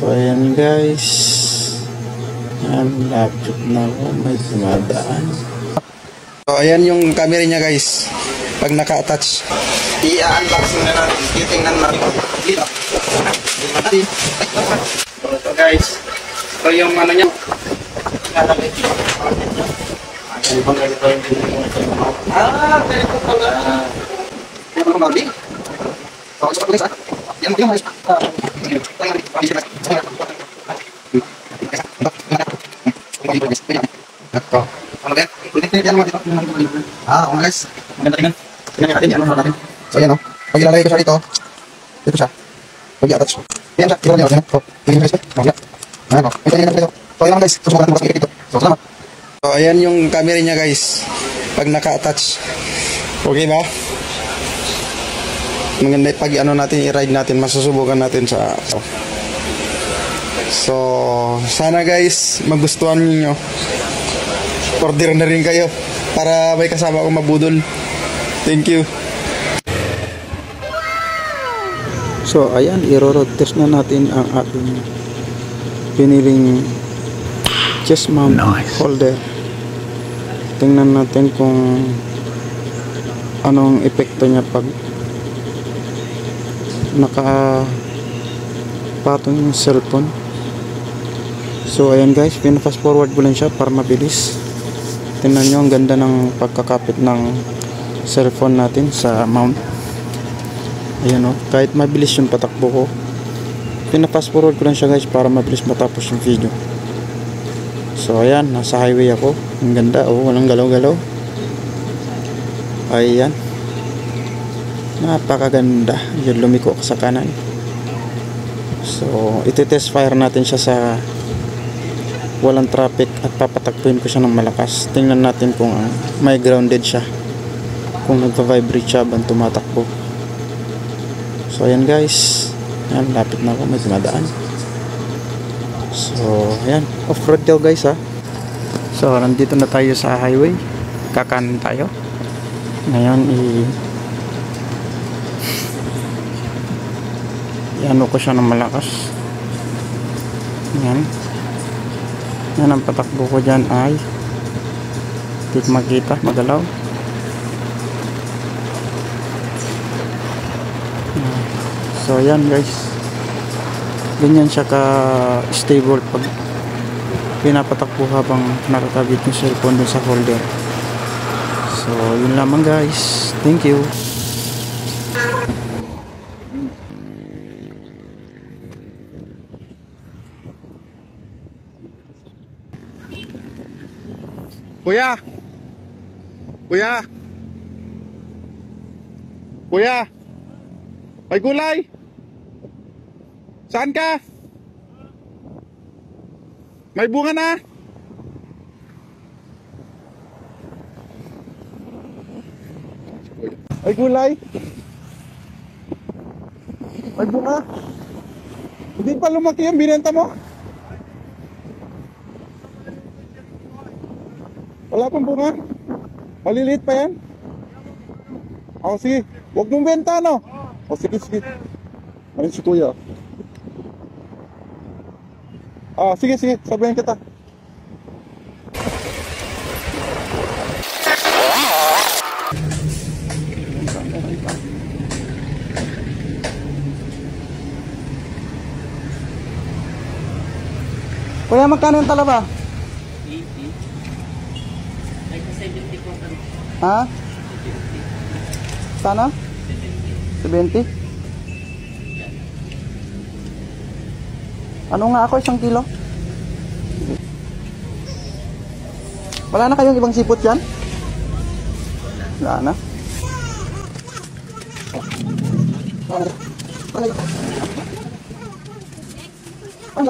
So ayan guys, yan, lapit na ako, may dumadaan. So ayan yung camera niya guys, pag naka-attach. I-unboxing na natin, titingnan natin dito. So guys, ito yung ano niya. Ganito pala. Yan ang Barbie. So, isa pa guys ah. Yan yung ayos. Ano din? Yan mga dito. Oo guys. Maganda tingnan. Tingnan natin yan. So yan o. Pag ilalagay ko siya dito. Dito siya. Pag i-attach. Yan siya. Ito niya. Tingnan guys. Mamaya. Ayan o. Ito yan guys. So yan guys. Susubukan natin bukas dito. So salamat. So ayan yung camera niya guys. Pag naka-attach. Okay ba? Maganda pag ano natin i-ride natin, masusubukan natin sa so sana guys magustuhan niyo. Order na rin kayo para may kasama akong mabudol. Thank you. So ayan, i-road test na natin ang ating piniling chest mount holder. Tingnan natin kung anong epekto niya pag nakapatong yung cellphone. So ayan guys, pina-fast forward ko lang siya para mabilis. Tingnan nyo ang ganda ng pagkakapit ng cellphone natin sa mount. Ayan o, kahit mabilis yung patakbo ko, pina-fast forward ko lang siya guys para mabilis matapos yung video. So ayan, nasa highway ako. Ang ganda, oh, walang galaw-galaw. Ayan, napakaganda. Yung lumiko sa kanan. So iti-test fire natin siya sa walang traffic at papatakbuhin ko siya ng malakas. Tingnan natin kung may grounded siya, kung nagpa-vibrate siya bang tumatakbo. So ayan guys, ayan, lapit na ako, may dumadaan. So ayan, off-road daw guys ha. So nandito na tayo sa highway, kakanan tayo ngayon. Iano ko siya ng malakas. Yan. Yan ang patakbo ko dyan ay hindi makita, magalaw. So yan guys, ganyan siya ka stable pag pinapatakbo habang nakakabit yung cellphone dun sa holder. So yun lamang guys, thank you. Kuya! Kuya! Kuya! May gulay! Saan ka? May bunga na! May gulay! May bunga! Hindi pa lumaki yung binenta mo? Wala pang bunga? Maliliit pa yan? O sige, huwag mong benta no? O sige, sige. Ayun si kuya. Sige, sige, sabihin kita. Kuya, magkano yung talaba? Ha? Sana? 70? Ano nga ako, 1 kilo? Wala na kayong ibang sipot yan? Wala na. Ano?